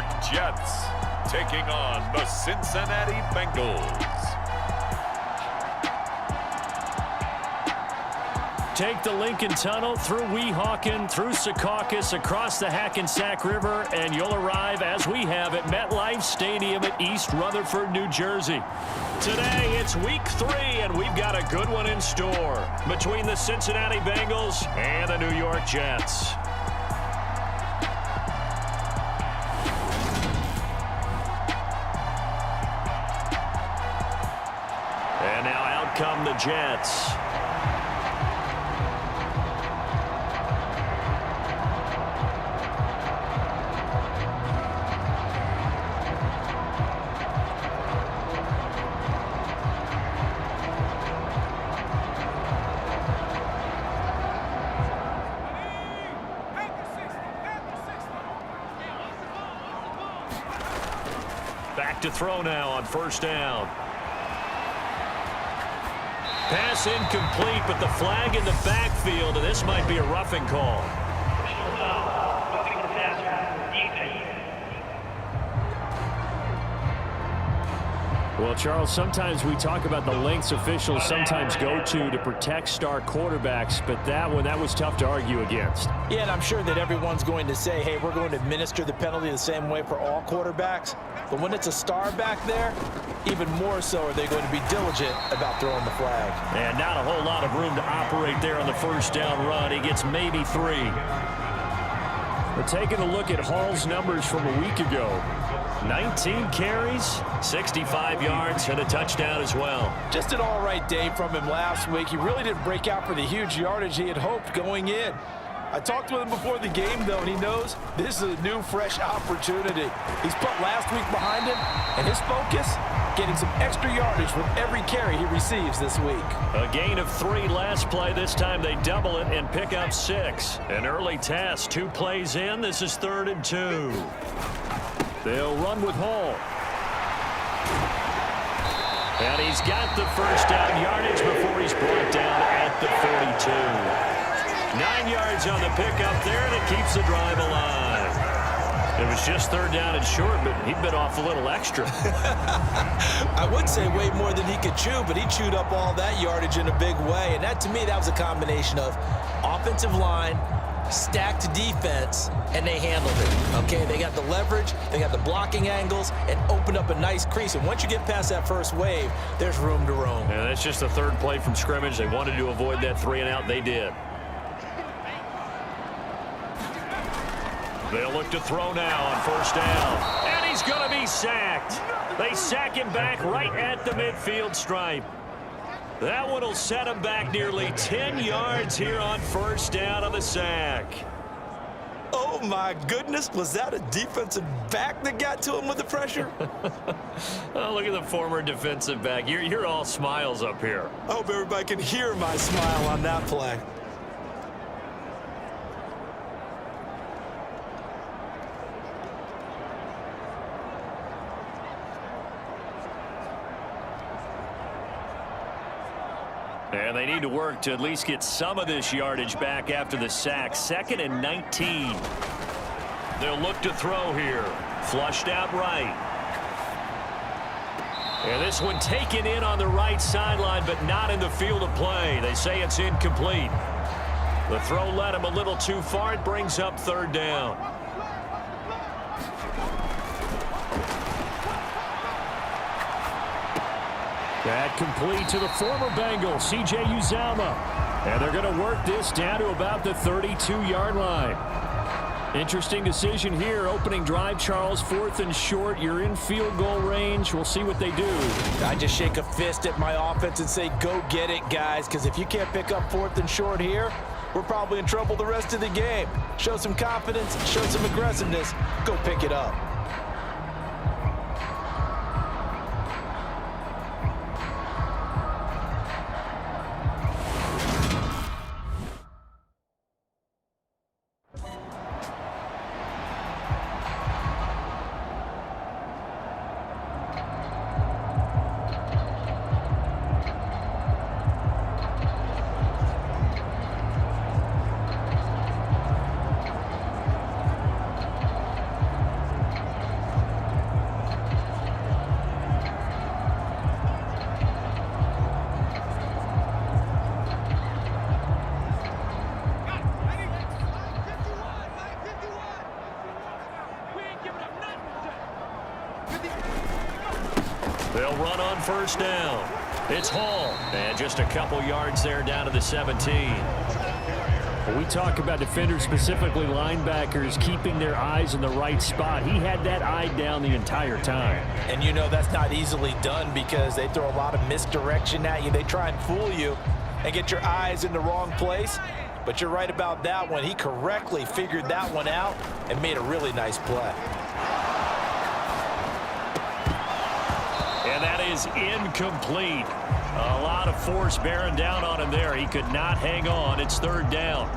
York Jets taking on the Cincinnati Bengals. Take the Lincoln Tunnel through Weehawken, through Secaucus, across the Hackensack River, and you'll arrive, as we have, at MetLife Stadium at East Rutherford, New Jersey. Today, it's Week 3, and we've got a good one in store between the Cincinnati Bengals and the New York Jets. And now out come the Jets. Back to throw now on first down. Pass incomplete, but the flag in the backfield, and this might be a roughing call. Well, Charles, sometimes we talk about the lengths officials sometimes go to protect star quarterbacks, but that one, that was tough to argue against. Yeah, and I'm sure that everyone's going to say, hey, we're going to administer the penalty the same way for all quarterbacks. But when it's a star back there, even more so are they going to be diligent about throwing the flag. And not a whole lot of room to operate there on the first down run. He gets maybe 3. We're taking a look at Hall's numbers from a week ago. 19 carries, 65 yards, and a touchdown as well. Just an all-right day from him last week. He really didn't break out for the huge yardage he had hoped going in. I talked with him before the game, though, and he knows this is a new, fresh opportunity. He's put last week behind him, and his focus, getting some extra yardage with every carry he receives this week. A gain of 3 last play. This time they double it and pick up 6. An early test, 2 plays in. This is 3rd and 2. They'll run with Hall. And he's got the first down yardage before he's brought down at the 42. 9 yards on the pickup there, and it keeps the drive alive. It was just 3rd down and short, but he bit off a little extra. I would say way more than he could chew, but he chewed up all that yardage in a big way. And that, to me, that was a combination of offensive line, stacked defense, and they handled it. Okay, they got the leverage, they got the blocking angles, and opened up a nice crease. And once you get past that first wave, there's room to roam. Yeah, that's just the 3rd play from scrimmage. They wanted to avoid that 3-and-out. They did. They'll look to throw now on first down. And he's going to be sacked. They sack him back right at the midfield stripe. That one will set him back nearly 10 yards here on first down on the sack. Oh, my goodness. Was that a defensive back that got to him with the pressure? Oh, look at the former defensive back. You're all smiles up here. I hope everybody can hear my smile on that play. And they need to work to at least get some of this yardage back after the sack. 2nd and 19. They'll look to throw here. Flushed out right. And this one taken in on the right sideline, but not in the field of play. They say it's incomplete. The throw led him a little too far. It brings up 3rd down. That complete to the former Bengal, C.J. Uzomah. And they're going to work this down to about the 32-yard line. Interesting decision here. Opening drive, Charles, 4th and short. You're in field goal range. We'll see what they do. I just shake a fist at my offense and say, go get it, guys, because if you can't pick up 4th and short here, we're probably in trouble the rest of the game. Show some confidence, show some aggressiveness, go pick it up. They'll run on first down. It's Hall. And just a couple yards there down to the 17. When we talk about defenders, specifically linebackers, keeping their eyes in the right spot, he had that eye down the entire time. And you know that's not easily done because they throw a lot of misdirection at you. They try and fool you and get your eyes in the wrong place. But you're right about that one. He correctly figured that one out and made a really nice play. And that is incomplete. A lot of force bearing down on him there. He could not hang on. It's third down.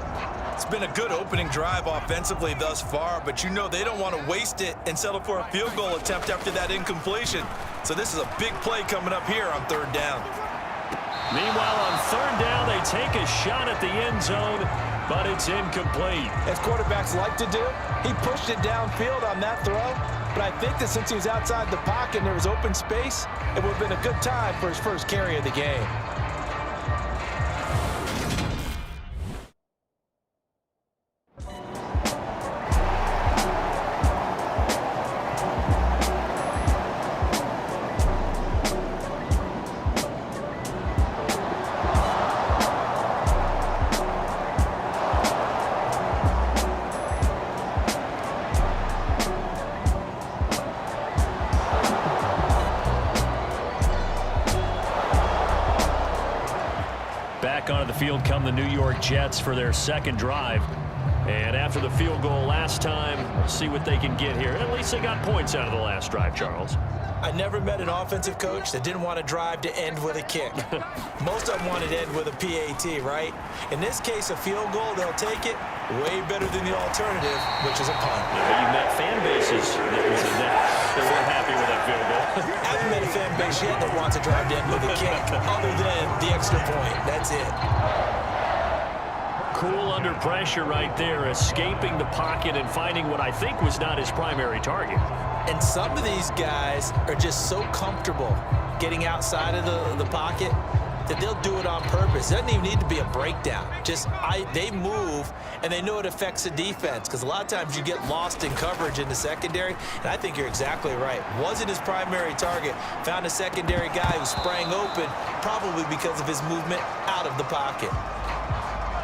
It's been a good opening drive offensively thus far, but you know they don't want to waste it and settle for a field goal attempt after that incompletion. So this is a big play coming up here on third down. Meanwhile, on third down, they take a shot at the end zone, but it's incomplete. As quarterbacks like to do, he pushed it downfield on that throw. But I think that since he was outside the pocket and there was open space, it would have been a good time for his first carry of the game. Back onto the field come the New York Jets for their second drive. And after the field goal last time, we'll see what they can get here. At least they got points out of the last drive, Charles. I never met an offensive coach that didn't want to drive to end with a kick. Most of them wanted to end with a PAT, right? In this case, a field goal, they'll take it way better than the alternative, which is a punt. You've met fan bases that were happy with that field goal. I haven't met a fan base yet that wants to drive to end with a kick, other than the extra point. That's it. Cool under pressure right there, escaping the pocket and finding what I think was not his primary target. And some of these guys are just so comfortable getting outside of the pocket that they'll do it on purpose. It doesn't even need to be a breakdown. They move, and they know it affects the defense because a lot of times you get lost in coverage in the secondary, and I think you're exactly right. Wasn't his primary target. Found a secondary guy who sprang open, probably because of his movement out of the pocket.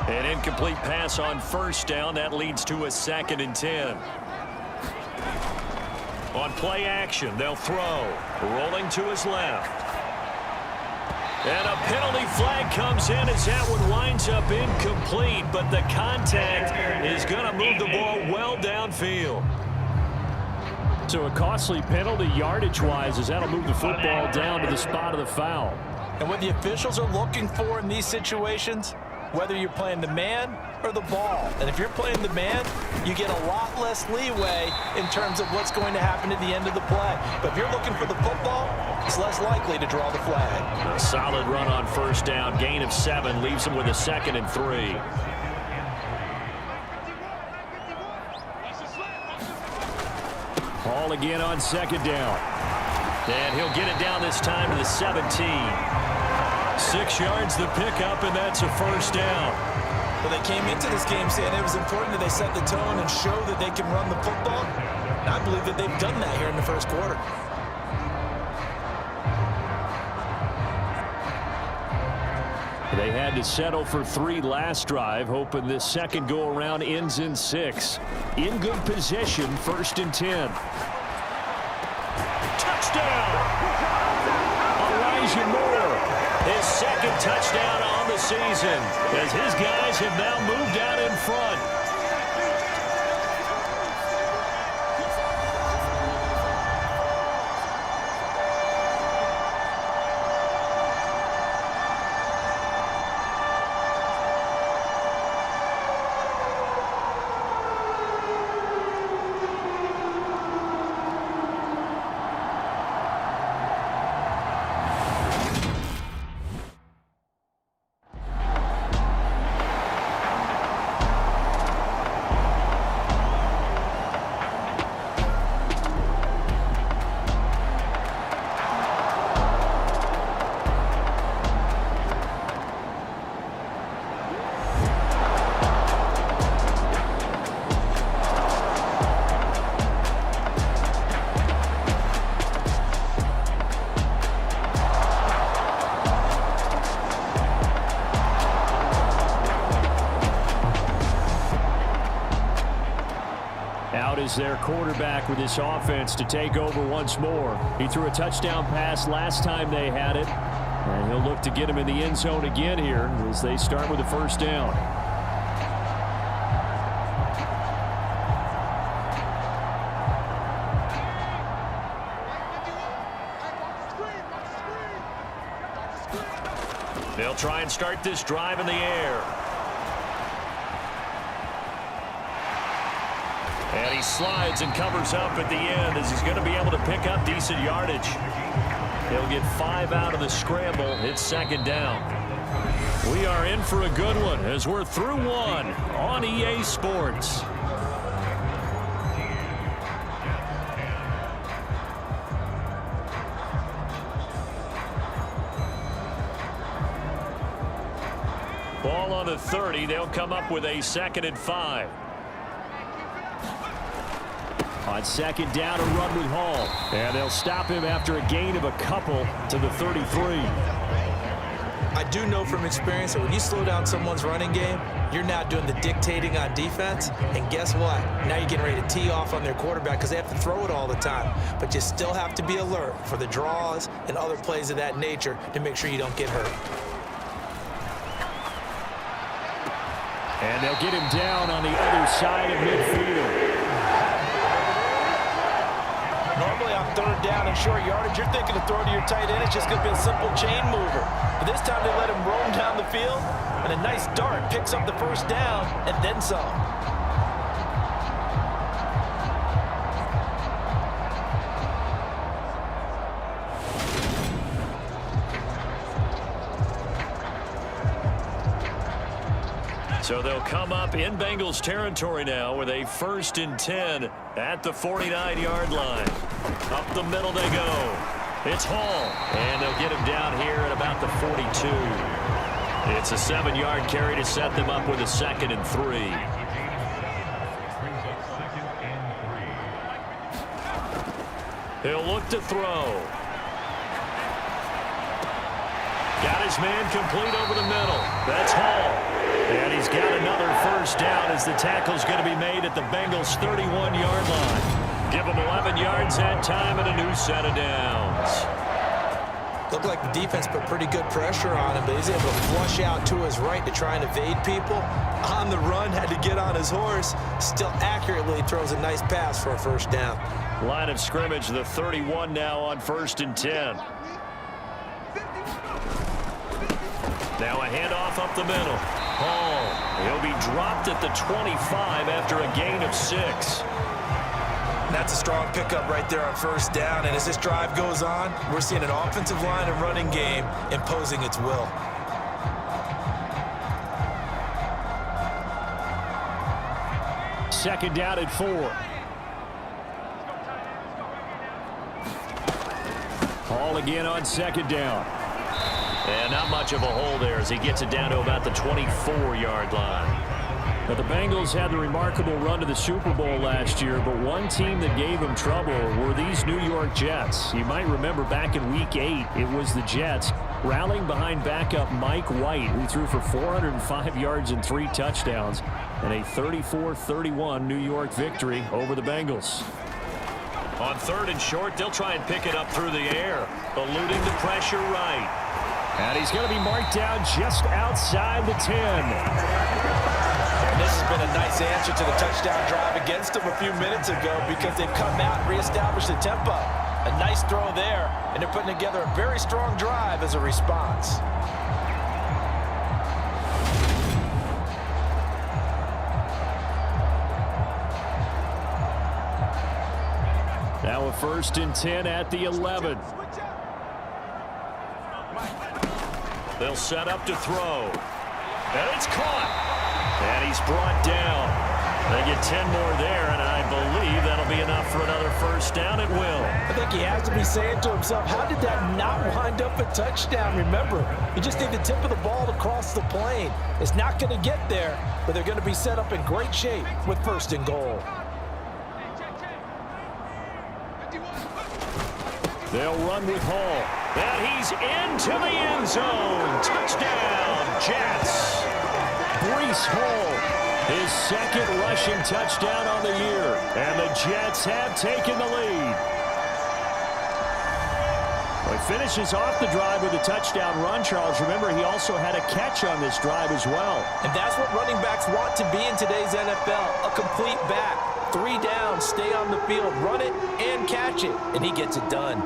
An incomplete pass on first down. That leads to a 2nd and 10. On play action, they'll throw. Rolling to his left. And a penalty flag comes in as that one winds up incomplete, but the contact is going to move the ball well downfield. So a costly penalty yardage-wise as that'll move the football down to the spot of the foul. And what the officials are looking for in these situations, whether you're playing the man or the ball. And if you're playing the man, you get a lot less leeway in terms of what's going to happen at the end of the play. But if you're looking for the football, it's less likely to draw the flag. A solid run on first down. Gain of 7 leaves him with a 2nd and 3. Hall again on 2nd down. And he'll get it down this time to the 17. 6 yards the pickup, and that's a first down. Well, they came into this game saying it was important that they set the tone and show that they can run the football. And I believe that they've done that here in the first quarter. They had to settle for 3 last drive, hoping this second go-around ends in 6. In good position, 1st and 10. Touchdown! Elijah Moore, his 2nd touchdown on the season, as his guys have now moved out in front. is their quarterback with this offense to take over once more. He threw a touchdown pass last time they had it, and he'll look to get him in the end zone again here as they start with the first down. They'll try and start this drive in the air. And he slides and covers up at the end as he's going to be able to pick up decent yardage. He'll get 5 out of the scramble. It's second down. We are in for a good one as we're through one on EA Sports. Ball on the 30. They'll come up with a 2nd and 5. On second down, a run with Hall. And they'll stop him after a gain of a couple to the 33. I do know from experience that when you slow down someone's running game, you're now doing the dictating on defense. And guess what? Now you're getting ready to tee off on their quarterback because they have to throw it all the time. But you still have to be alert for the draws and other plays of that nature to make sure you don't get hurt. And they'll get him down on the other side of midfield. Normally on 3rd down and short yardage, you're thinking of throwing to your tight end. It's just going to be a simple chain mover. But this time they let him roam down the field, and a nice dart picks up the first down and then some. So they'll come up in Bengals territory now with a 1st and 10 at the 49-yard line. Up the middle they go. It's Hall, and they'll get him down here at about the 42. It's a 7-yard carry to set them up with a 2nd and 3. He'll look to throw. Got his man complete over the middle. That's Hall. And he's got another first down as the tackle's going to be made at the Bengals' 31-yard line. Give them 11 yards that time and a new set of downs. Looked like the defense put pretty good pressure on him, but he's able to flush out to his right to try and evade people. On the run, had to get on his horse. Still accurately throws a nice pass for a first down. Line of scrimmage, the 31 now on 1st and 10. Now a handoff up the middle. Hall, he'll be dropped at the 25 after a gain of 6. That's a strong pickup right there on first down, and as this drive goes on, we're seeing an offensive line and running game imposing its will. Second down at 4. Hall again on second down. And not much of a hole there as he gets it down to about the 24-yard line. Now, the Bengals had the remarkable run to the Super Bowl last year, but one team that gave them trouble were these New York Jets. You might remember back in Week 8, it was the Jets rallying behind backup Mike White, who threw for 405 yards and 3 touchdowns, and a 34-31 New York victory over the Bengals. On 3rd and short, they'll try and pick it up through the air, eluding the pressure right. And he's going to be marked down just outside the 10. And this has been a nice answer to the touchdown drive against them a few minutes ago because they've come out and reestablished the tempo. A nice throw there, and they're putting together a very strong drive as a response. Now a 1st and 10 at the 11. They'll set up to throw. And it's caught. And he's brought down. They get 10 more there, and I believe that'll be enough for another first down. It will. I think he has to be saying to himself, how did that not wind up a touchdown? Remember, you just need the tip of the ball to cross the plane. It's not going to get there, but they're going to be set up in great shape with 1st and goal. They'll run with Hall. And he's into the end zone. Touchdown, Jets. Breece Hall His second rushing touchdown on the year. And the Jets have taken the lead. Well, he finishes off the drive with a touchdown run, Charles. Remember, he also had a catch on this drive as well. And that's what running backs want to be in today's NFL, a complete back. 3 down, stay on the field, run it, and catch it. And he gets it done.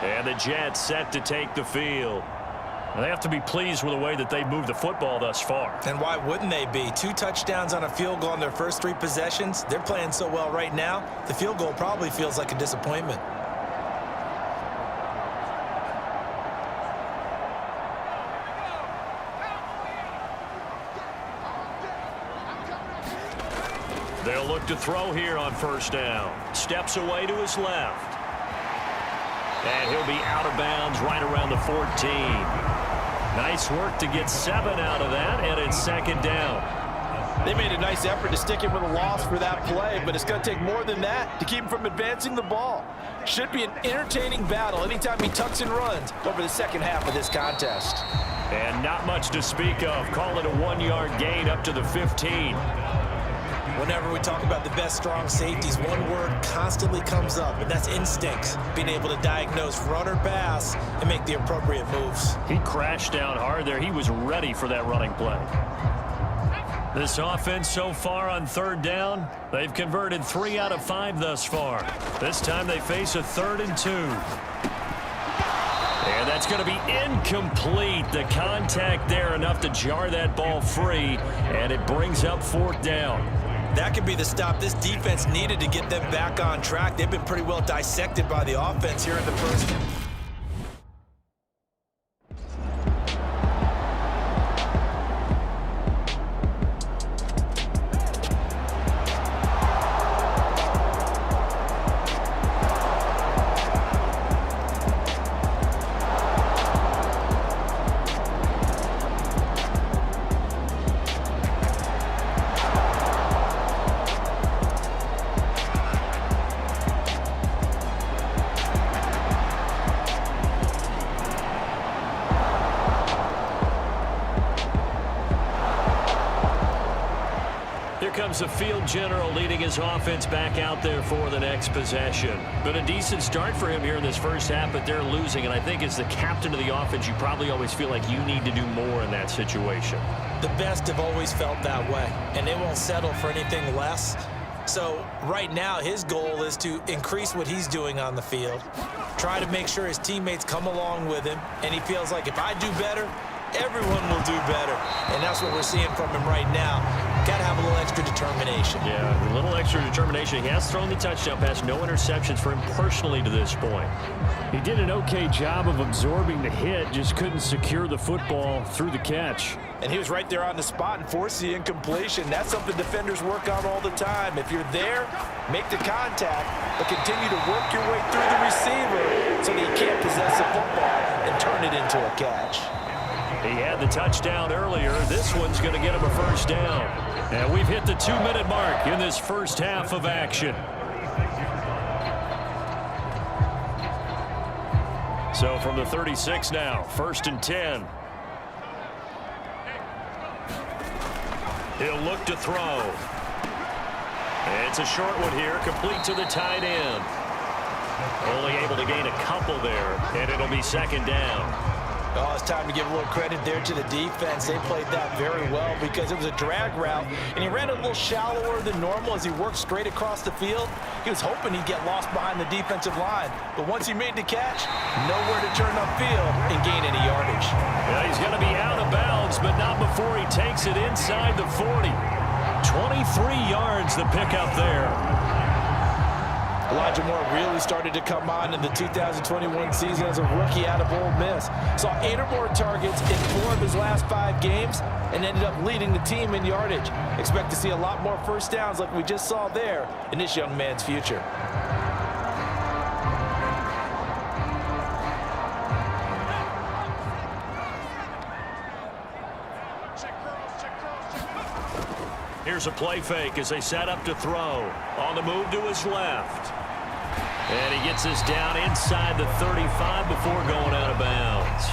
And the Jets set to take the field. And they have to be pleased with the way that they moved the football thus far. And why wouldn't they be? 2 touchdowns on a field goal on their first 3 possessions. They're playing so well right now, the field goal probably feels like a disappointment. They'll look to throw here on first down. Steps away to his left. And he'll be out of bounds right around the 14. Nice work to get 7 out of that, and it's second down. They made a nice effort to stick him with a loss for that play, but it's going to take more than that to keep him from advancing the ball. Should be an entertaining battle anytime he tucks and runs over the second half of this contest. And not much to speak of. Call it a 1-yard gain up to the 15. Whenever we talk about the best strong safeties, one word constantly comes up, and that's instincts. Being able to diagnose run or pass and make the appropriate moves. He crashed down hard there. He was ready for that running play. This offense so far on third down, they've converted 3 out of 5 thus far. This time they face a 3rd and 2. And that's going to be incomplete. The contact there enough to jar that ball free, and it brings up 4th down. That could be the stop this defense needed to get them back on track. They've been pretty well dissected by the offense here in the first. Comes the field general leading his offense back out there for the next possession. Been a decent start for him here in this first half, but they're losing. And I think as the captain of the offense, you probably always feel like you need to do more in that situation. The best have always felt that way, and they won't settle for anything less. So right now, his goal is to increase what he's doing on the field, try to make sure his teammates come along with him, and he feels like if I do better, everyone will do better. And that's what we're seeing from him right now. Got to have a little extra determination. Yeah, a little extra determination. He has thrown the touchdown pass. No interceptions for him personally to this point. He did an okay job of absorbing the hit, just couldn't secure the football through the catch. And he was right there on the spot and forced the incompletion. That's something defenders work on all the time. If you're there, make the contact, but continue to work your way through the receiver so that you can't possess the football and turn it into a catch. He had the touchdown earlier. This one's going to get him a first down. And we've hit the 2-minute mark in this first half of action. So from the 36 now, 1st and 10. He'll look to throw. It's a short one here, complete to the tight end. Only able to gain a couple there, and it'll be second down. Oh, it's time to give a little credit there to the defense. They played that very well because it was a drag route, and he ran a little shallower than normal as he worked straight across the field. He was hoping he'd get lost behind the defensive line, but once he made the catch, nowhere to turn upfield and gain any yardage. Yeah, he's going to be out of bounds, but not before he takes it inside the 40. 23 yards the pickup there. Elijah Moore really started to come on in the 2021 season as a rookie out of Ole Miss. Saw 8 or more targets in 4 of his last 5 games and ended up leading the team in yardage. Expect to see a lot more first downs like we just saw there in this young man's future. Here's a play fake as they set up to throw. On the move to his left. And he gets this down inside the 35 before going out of bounds.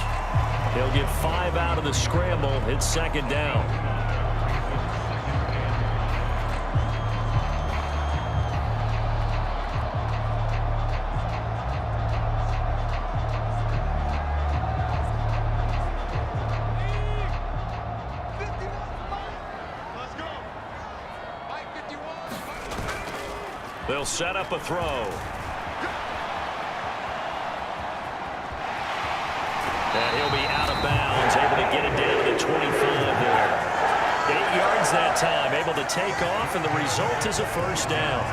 He'll get 5 out of the scramble. It's second down. They'll set up a throw. And he'll be out of bounds, able to get it down to the 25 there. 8 yards that time, able to take off, and the result is a first down.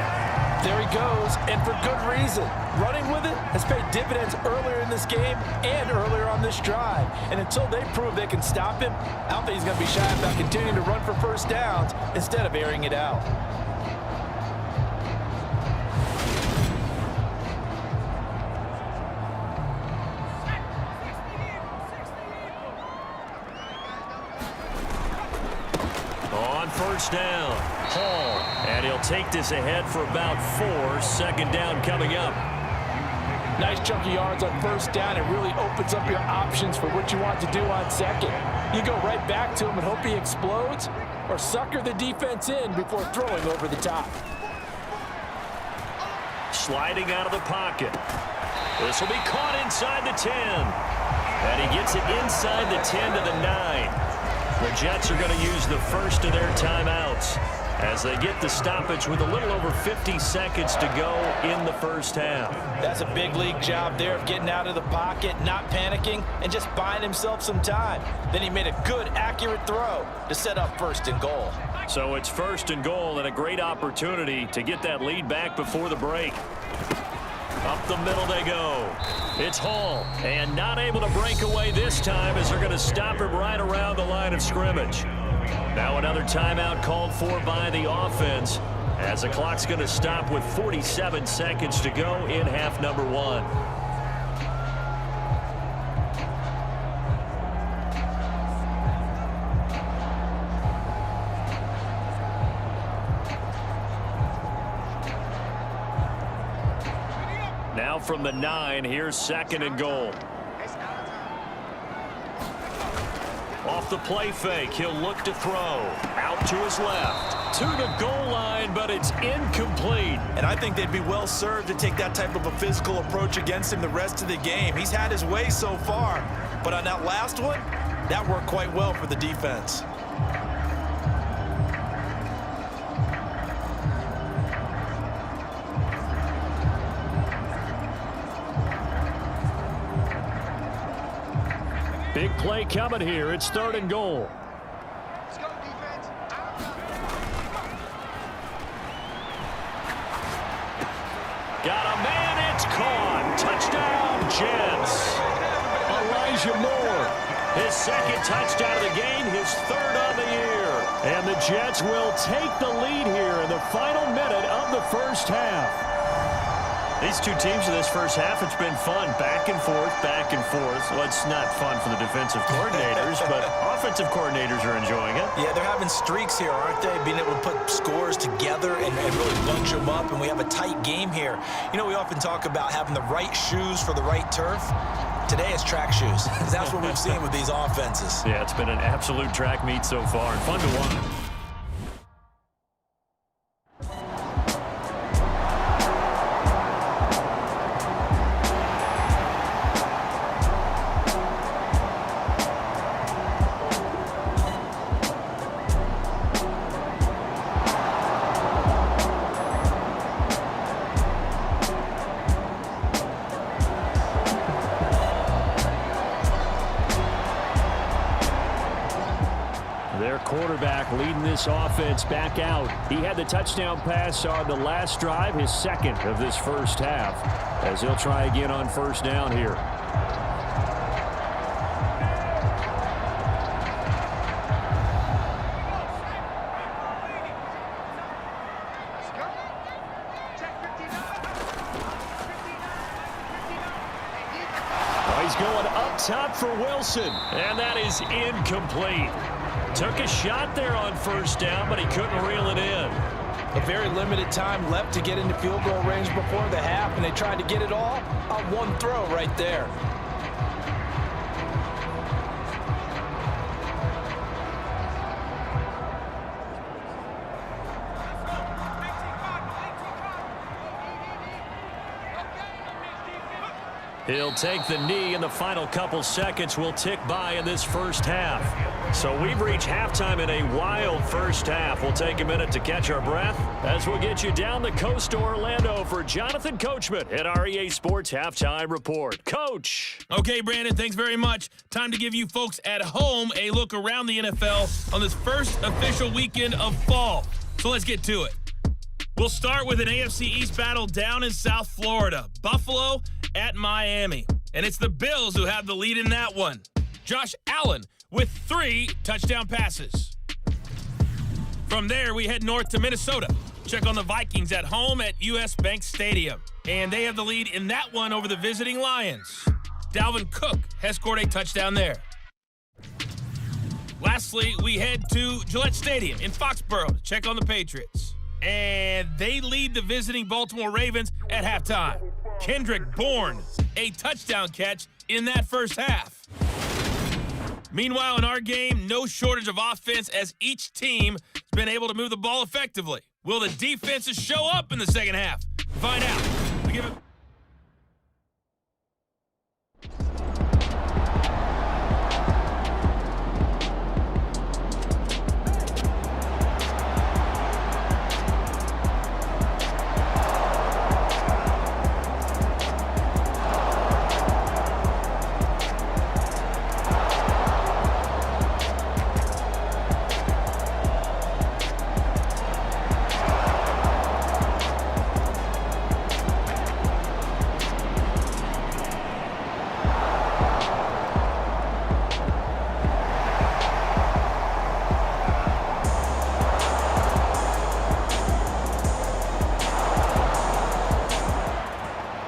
There he goes, and for good reason. Running with it has paid dividends earlier in this game and earlier on this drive. And until they prove they can stop him, I don't think he's going to be shy about continuing to run for first downs instead of airing it out. First down, Hall, and he'll take this ahead for about 4. Second down coming up. Nice chunk of yards on first down. It really opens up your options for what you want to do on second. You go right back to him and hope he explodes, or sucker the defense in before throwing over the top. Sliding out of the pocket. This will be caught inside the 10. And he gets it inside the 10 to the 9. The Jets are going to use the first of their timeouts as they get the stoppage with a little over 50 seconds to go in the first half. That's a big league job there of getting out of the pocket, not panicking, and just buying himself some time. Then he made a good, accurate throw to set up first and goal. So it's first and goal and a great opportunity to get that lead back before the break. Up the middle they go. It's Hall, and not able to break away this time as they're going to stop him right around the line of scrimmage. Now another timeout called for by the offense as the clock's going to stop with 47 seconds to go in half number 1. Now from the 9, here's second and goal. Off the play fake, he'll look to throw. Out to his left. To the goal line, but it's incomplete. And I think they'd be well served to take that type of a physical approach against him the rest of the game. He's had his way so far, but on that last one, that worked quite well for the defense. Big play coming here. It's third and goal. Let's go, defense. Got a man. It's caught. Touchdown, Jets. Elijah Moore. His second touchdown of the game, his third of the year. And the Jets will take the lead here in the final minute of the first half. These two teams in this first half, it's been fun. Back and forth, back and forth. Well, it's not fun for the defensive coordinators, but offensive coordinators are enjoying it. Yeah, they're having streaks here, aren't they? Being able to put scores together and really bunch them up, and we have a tight game here. You know, we often talk about having the right shoes for the right turf. Today it's track shoes. That's what we've seen with these offenses. Yeah, it's been an absolute track meet so far, and fun to watch. Quarterback leading Jets offense back out. He had the touchdown pass on the last drive, his second of this first half, as he'll try again on first down here. He's going up top for Wilson, and that is incomplete. Took a shot there on first down, but he couldn't reel it in. A very limited time left to get into field goal range before the half, and they tried to get it all on one throw right there. He'll take the knee, and the final couple seconds will tick by in this first half. So we've reached halftime in a wild first half. We'll take a minute to catch our breath as we'll get you down the coast to Orlando for Jonathan Coachman at our EA Sports Halftime Report. Coach. Okay, Brandon, thanks very much. Time to give you folks at home a look around the NFL on this first official weekend of fall. So let's get to it. We'll start with an AFC East battle down in South Florida. Buffalo at Miami. And it's the Bills who have the lead in that one. Josh Allen with 3 touchdown passes. From there, we head north to Minnesota. Check on the Vikings at home at US Bank Stadium. And they have the lead in that one over the visiting Lions. Dalvin Cook has scored a touchdown there. Lastly, we head to Gillette Stadium in Foxborough to check on the Patriots. And they lead the visiting Baltimore Ravens at halftime. Kendrick Bourne, a touchdown catch in that first half. Meanwhile, in our game, no shortage of offense as each team has been able to move the ball effectively. Will the defenses show up in the second half? Find out. We give it.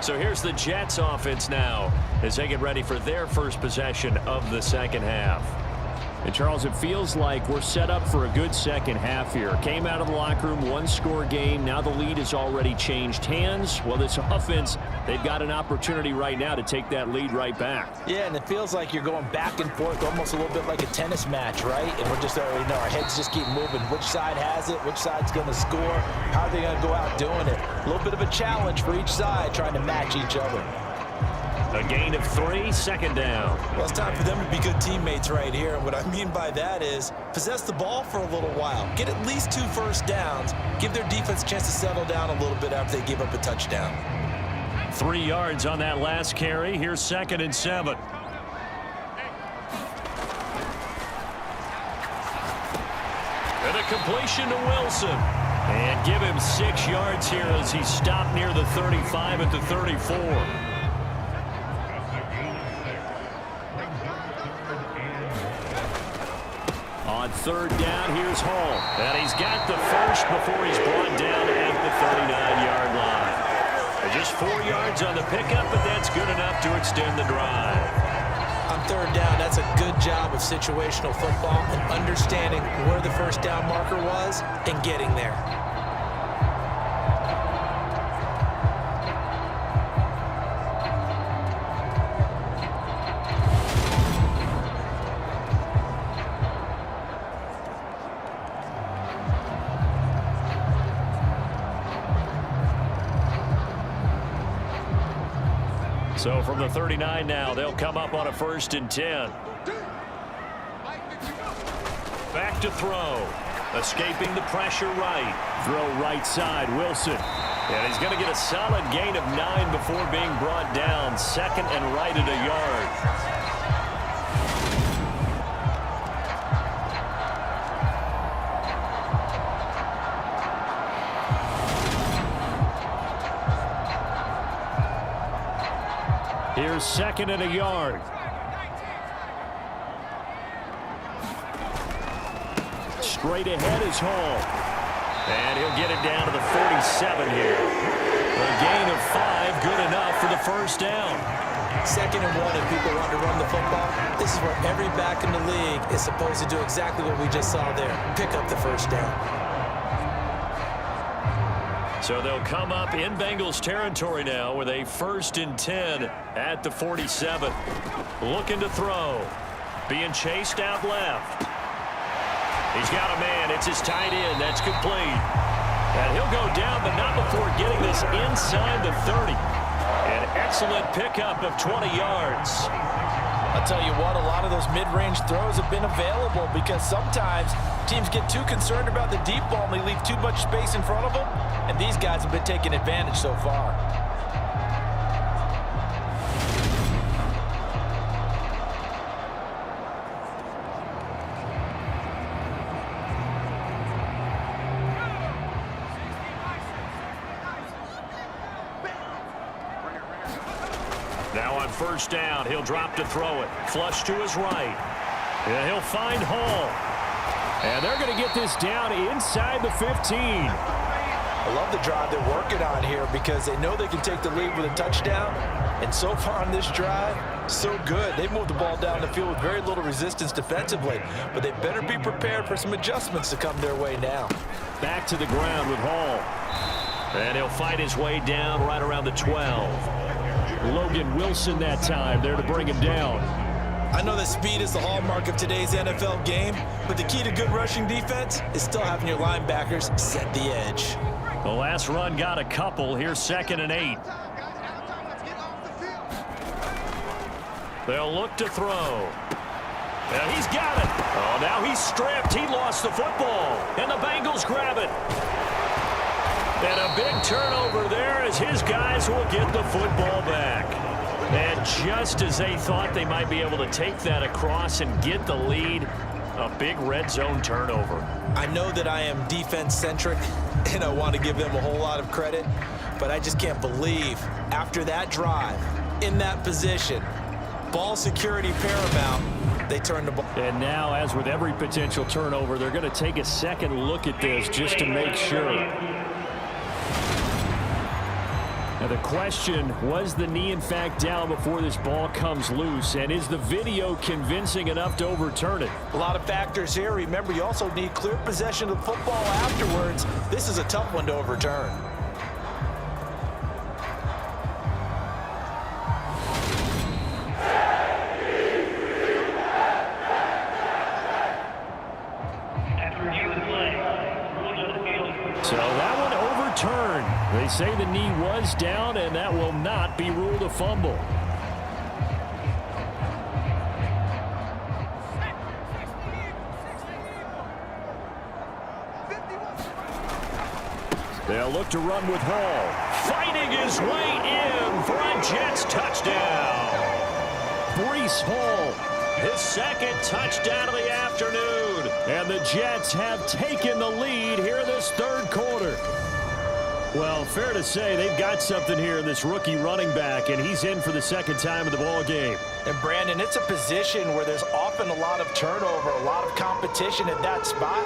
So here's the Jets offense now as they get ready for their first possession of the second half. And, Charles, it feels like we're set up for a good second half here. Came out of the locker room, one-score game. Now the lead has already changed hands. Well, this offense, they've got an opportunity right now to take that lead right back. Yeah, and it feels like you're going back and forth, almost a little bit like a tennis match, right? And we're just already know our heads just keep moving. Which side has it? Which side's going to score? How are they going to go out doing it? A little bit of a challenge for each side, trying to match each other. A gain of 3, second down. Well, it's time for them to be good teammates right here. And what I mean by that is possess the ball for a little while. Get at least 2 first downs. Give their defense a chance to settle down a little bit after they give up a touchdown. 3 yards on that last carry. Here's 2nd and 7. And a completion to Wilson. And give him 6 yards here as he stopped near the 35 at the 34. On 3rd down, here's Hall. And he's got the first before he's brought down at the 39-yard line. And just 4 yards on the pickup, but that's good enough to extend the drive. On 3rd down, that's a good job of situational football and understanding where the first down marker was and getting there. So from the 39 now, they'll come up on a 1st and 10. Back to throw. Escaping the pressure right. Throw right side, Wilson. And he's going to get a solid gain of 9 before being brought down. 2nd and right at a yard. Here's 2nd and a yard. Straight ahead is Hall. And he'll get it down to the 47 here. A gain of 5, good enough for the first down. 2nd and 1, if people want to run the football, this is where every back in the league is supposed to do exactly what we just saw there. Pick up the first down. So they'll come up in Bengals territory now with a 1st and 10 at the 47. Looking to throw. Being chased out left. He's got a man. It's his tight end. That's complete. And he'll go down, but not before getting this inside the 30. An excellent pickup of 20 yards. I'll tell you what, a lot of those mid-range throws have been available because sometimes teams get too concerned about the deep ball and they leave too much space in front of them, and these guys have been taking advantage so far. Now on 1st down, he'll drop to throw it. Flush to his right. And he'll find Hall. And they're going to get this down inside the 15. I love the drive they're working on here because they know they can take the lead with a touchdown. And so far on this drive, so good. They've moved the ball down the field with very little resistance defensively. But they better be prepared for some adjustments to come their way now. Back to the ground with Hall. And he'll fight his way down right around the 12. Logan Wilson that time there to bring him down. I know that speed is the hallmark of today's NFL game, but the key to good rushing defense is still having your linebackers set the edge. The last run got a couple. Here's 2nd and 8. They'll look to throw. And he's got it. Oh, now he's stripped. He lost the football. And the Bengals grab it. And a big turnover there as his guys will get the football back. And just as they thought they might be able to take that across and get the lead, a big red zone turnover. I know that I am defense-centric, and I want to give them a whole lot of credit, but I just can't believe after that drive, in that position, ball security paramount, they turned the ball. And now, as with every potential turnover, they're going to take a second look at this just to make sure. Now the question, was the knee in fact down before this ball comes loose? And is the video convincing enough to overturn it? A lot of factors here. Remember, you also need clear possession of the football afterwards. This is a tough one to overturn. So that one overturned. They say the knee was down, and that will not be ruled a fumble. They'll look to run with Hall. Fighting his way in for a Jets touchdown. Breece Hall, his 2nd touchdown of the afternoon. And the Jets have taken the lead here in this 3rd quarter. Well, fair to say they've got something here in this rookie running back, and he's in for the 2nd time of the ball game. And Brandon, it's a position where there's often a lot of turnover, a lot of competition at that spot.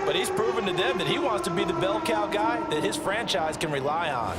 But he's proven to them that he wants to be the bell cow guy that his franchise can rely on.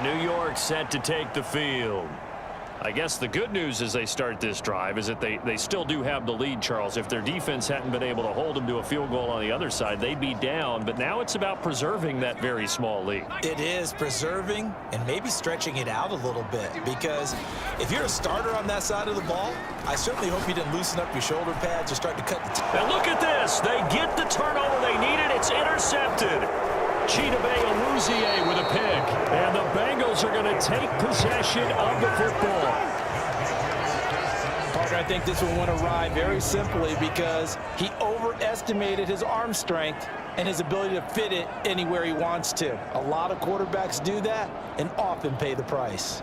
New York set to take the field. I guess the good news as they start this drive is that they still do have the lead, Charles. If their defense hadn't been able to hold them to a field goal on the other side, they'd be down. But now it's about preserving that very small lead. It is preserving and maybe stretching it out a little bit, because if you're a starter on that side of the ball, I certainly hope you didn't loosen up your shoulder pads or start to cut the And look at this. They get the turnover they needed. It's intercepted. Chidobe Awuzie with a pick. And the Bengals are going to take possession of the football. Parker, I think this one went awry very simply because he overestimated his arm strength and his ability to fit it anywhere he wants to. A lot of quarterbacks do that and often pay the price.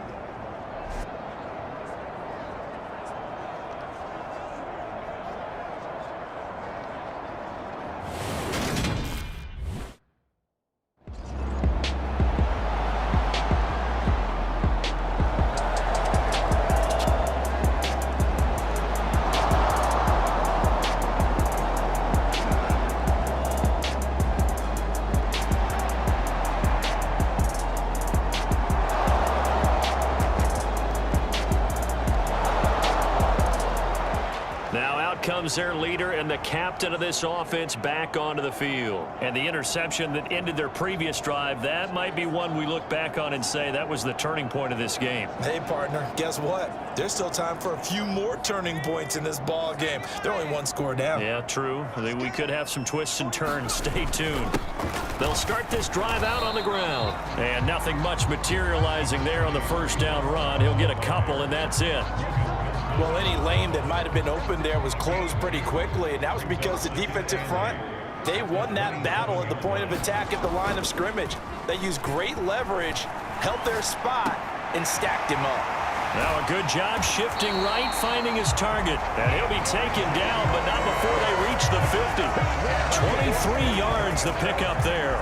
Comes their leader and the captain of this offense back onto the field. And the interception that ended their previous drive, that might be one we look back on and say that was the turning point of this game. Hey, partner, guess what? There's still time for a few more turning points in this ball game. They're only one score down. Yeah, true. We could have some twists and turns. Stay tuned. They'll start this drive out on the ground. And nothing much materializing there on the first down run. He'll get a couple, and that's it. Well, any lane that might have been open there was closed pretty quickly, and that was because the defensive front, they won that battle at the point of attack at the line of scrimmage. They used great leverage, held their spot, and stacked him up. Now a good job shifting right, finding his target. And he'll be taken down, but not before they reach the 50. 23 yards the pickup there.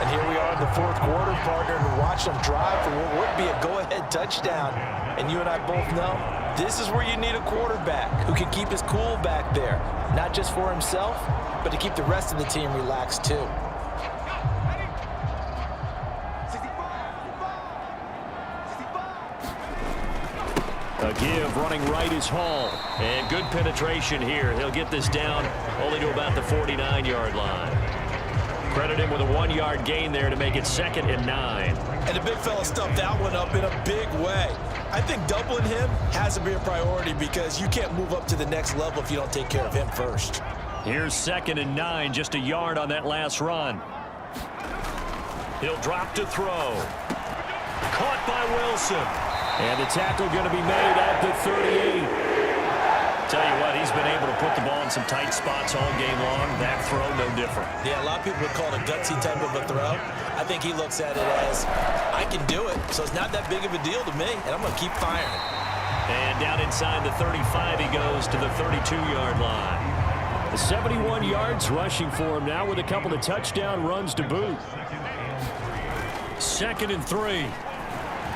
And here we are in the fourth quarter, partner, and watch them drive for what would be a go-ahead touchdown. And you and I both know this is where you need a quarterback who can keep his cool back there, not just for himself, but to keep the rest of the team relaxed too. A give, running right is Hall. And good penetration here. He'll get this down only to about the 49-yard line. Credit him with a 1-yard gain there to make it 2nd and 9. And the big fella stuffed that one up in a big way. I think doubling him has to be a priority because you can't move up to the next level if you don't take care of him first. Here's 2nd and 9, just a yard on that last run. He'll drop to throw. Caught by Wilson. And the tackle going to be made at the 38. Tell you what, he's been able to put the ball in some tight spots all game long. That throw, no different. Yeah, a lot of people would call it a gutsy type of a throw. I think he looks at it as, I can do it, so it's not that big of a deal to me, and I'm going to keep firing. And down inside the 35, he goes to the 32-yard line. The 71 yards rushing for him now with a couple of touchdown runs to boot. 2nd and 3.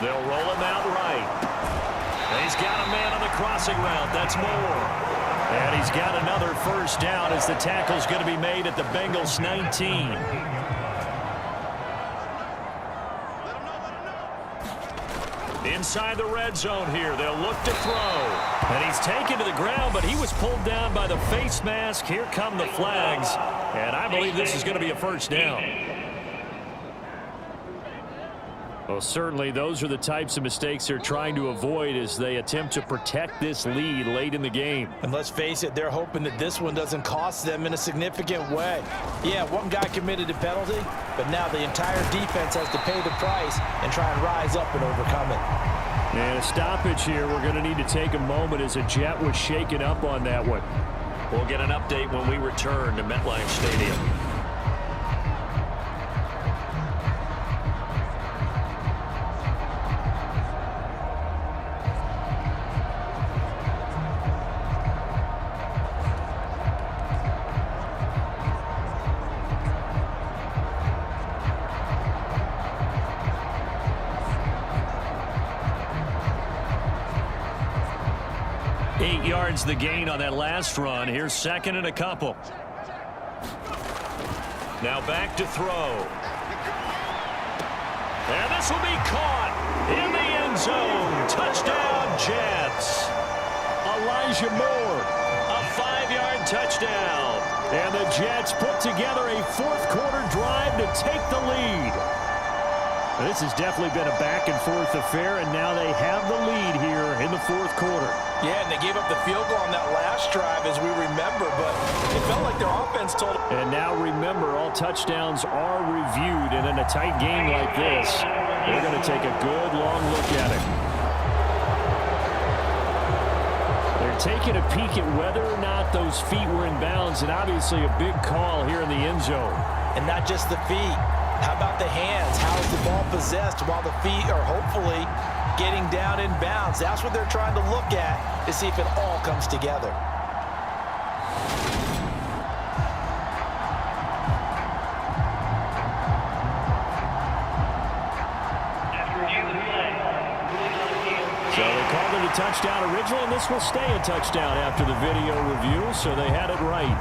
They'll roll him out right. He's got a man on the crossing route. That's Moore. And he's got another first down as the tackle's going to be made at the Bengals 19. Inside the red zone here. They'll look to throw. And he's taken to the ground, but he was pulled down by the face mask. Here come the flags. And I believe this is going to be a first down. Well, certainly those are the types of mistakes they're trying to avoid as they attempt to protect this lead late in the game. And let's face it, they're hoping that this one doesn't cost them in a significant way. Yeah, one guy committed a penalty, but now the entire defense has to pay the price and try and rise up and overcome it. And a stoppage here. We're going to need to take a moment as a Jet was shaken up on that one. We'll get an update when we return to MetLife Stadium. Yards the gain on that last run. Here's 2nd and a couple. Now back to throw. And this will be caught in the end zone. Touchdown, Jets. Elijah Moore, a 5-yard touchdown. And the Jets put together a fourth-quarter drive to take the lead. This has definitely been a back-and-forth affair, and now they have the lead here in the fourth quarter. Yeah, and they gave up the field goal on that last drive, as we remember, but it felt like their offense told them. And now remember, all touchdowns are reviewed, and in a tight game like this, they're going to take a good long look at it. They're taking a peek at whether or not those feet were in bounds, and obviously a big call here in the end zone. And not just the feet. How about the hands? How is the ball possessed while the feet are hopefully getting down in bounds? That's what they're trying to look at to see if it all comes together. So they called it a touchdown originally, and this will stay a touchdown after the video review, so they had it right.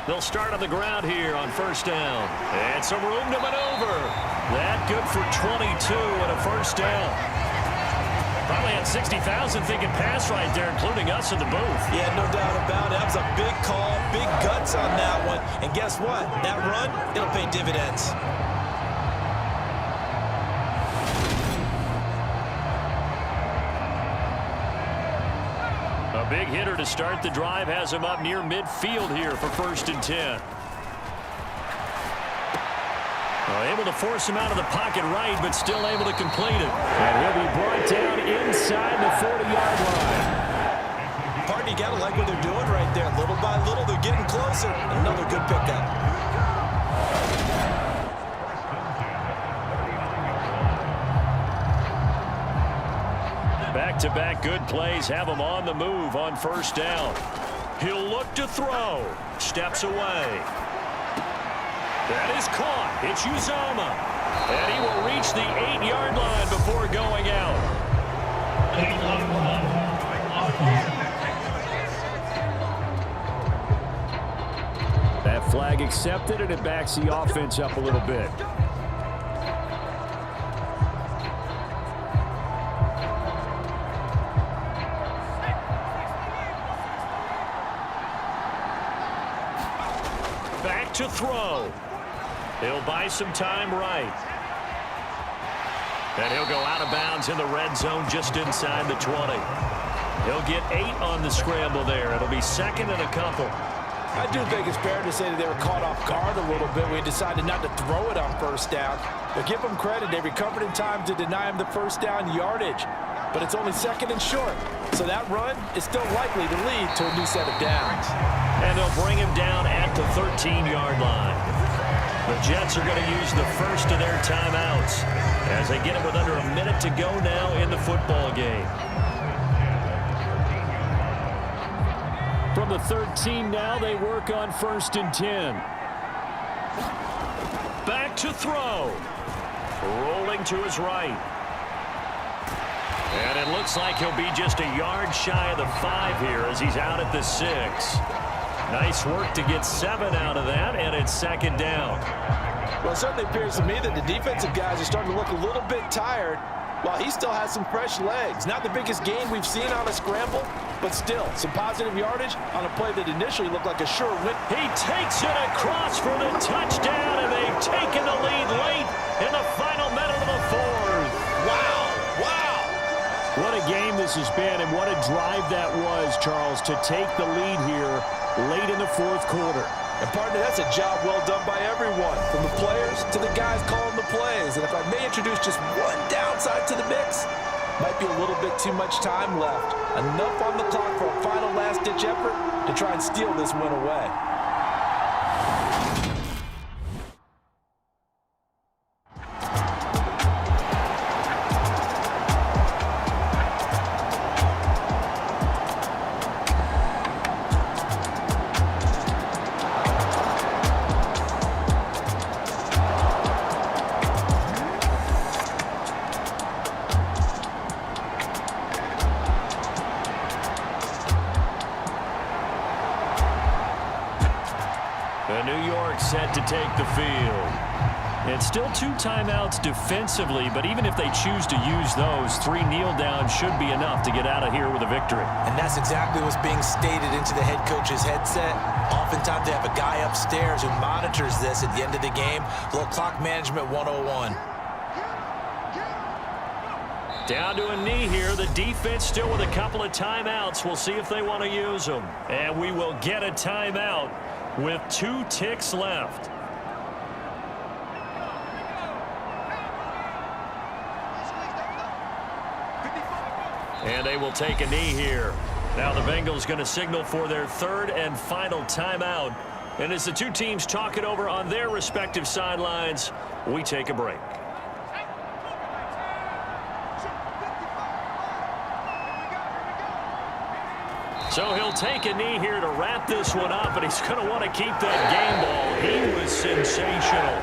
They'll start on the ground here on first down. And some room to maneuver. That good for 22 and a first down. Probably had 60,000 thinking pass right there, including us in the booth. Yeah, no doubt about it. That was a big call, big guts on that one. And guess what? That run, it'll pay dividends. A big hitter to start the drive has him up near midfield here for 1st and 10. Able to force him out of the pocket right, but still able to complete it. And he'll be brought down inside the 40-yard line. Partner, you got to like what they're doing right there. Little by little, they're getting closer. Another good pickup. Back-to-back good plays have him on the move on first down. He'll look to throw. Steps away. That is caught. It's Uzomah. And he will reach the 8-yard line before going out. That flag accepted, and it backs the offense up a little bit. Back to throw. He'll buy some time right. And he'll go out of bounds in the red zone just inside the 20. He'll get 8 on the scramble there. It'll be 2nd and a couple. I do think it's fair to say that they were caught off guard a little bit. We decided not to throw it on first down. But give them credit. They recovered in time to deny him the first down yardage. But it's only 2nd and short. So that run is still likely to lead to a new set of downs. And they'll bring him down at the 13-yard line. The Jets are going to use the first of their timeouts as they get it with under a minute to go now in the football game. From the 13 now, they work on 1st and 10. Back to throw. Rolling to his right. And it looks like he'll be just a yard shy of the 5 here as he's out at the 6. Nice work to get 7 out of that, and it's 2nd down. Well, it certainly appears to me that the defensive guys are starting to look a little bit tired. Well, he still has some fresh legs. Not the biggest gain we've seen on a scramble, but still some positive yardage on a play that initially looked like a sure win. He takes it across for the touchdown, and they've taken the lead late in the final minute of the fourth. Wow. Wow. What a game this has been, and what a drive that was, Charles, to take the lead here late in the fourth quarter. And partner, that's a job well done by everyone, from the players to the guys calling the plays. And if I may introduce just one downside to the mix, might be a little bit too much time left. Enough on the clock for a final last-ditch effort to try and steal this win away. New York set to take the field. And still 2 timeouts defensively, but even if they choose to use those, 3 kneel downs should be enough to get out of here with a victory. And that's exactly what's being stated into the head coach's headset. Oftentimes they have a guy upstairs who monitors this at the end of the game. A little clock management 101. Down to a knee here. The defense still with a couple of timeouts. We'll see if they want to use them. And we will get a timeout with 2 ticks left. And they will take a knee here. Now the Bengals going to signal for their 3rd and final timeout. And as the 2 teams talk it over on their respective sidelines, we take a break. So he'll take a knee here to wrap this one up, and he's going to want to keep that game ball. He was sensational.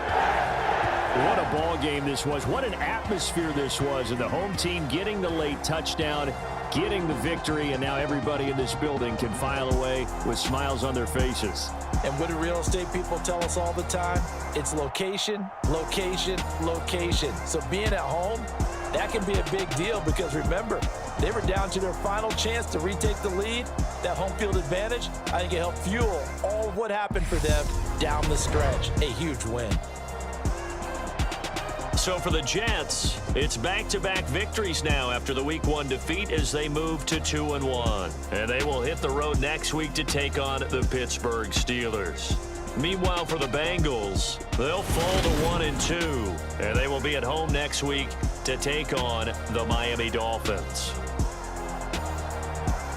What a ball game this was. What an atmosphere this was. And the home team getting the late touchdown, getting the victory, and now everybody in this building can file away with smiles on their faces. And what do real estate people tell us all the time? It's location, location, location. So being at home, that can be a big deal because remember, they were down to their final chance to retake the lead. That home field advantage, I think it helped fuel all of what happened for them down the stretch. A huge win. So for the Jets, it's back-to-back victories now after the Week 1 defeat as they move to 2-1. And they will hit the road next week to take on the Pittsburgh Steelers. Meanwhile, for the Bengals, they'll fall to 1-2, and they will be at home next week to take on the Miami Dolphins.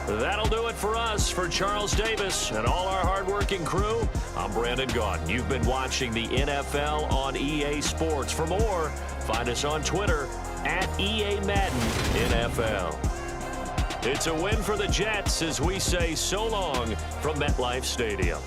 That'll do it for us. For Charles Davis and all our hardworking crew, I'm Brandon Gaudin. You've been watching the NFL on EA Sports. For more, find us on Twitter at EA-Madden NFL. It's a win for the Jets as we say so long from MetLife Stadium.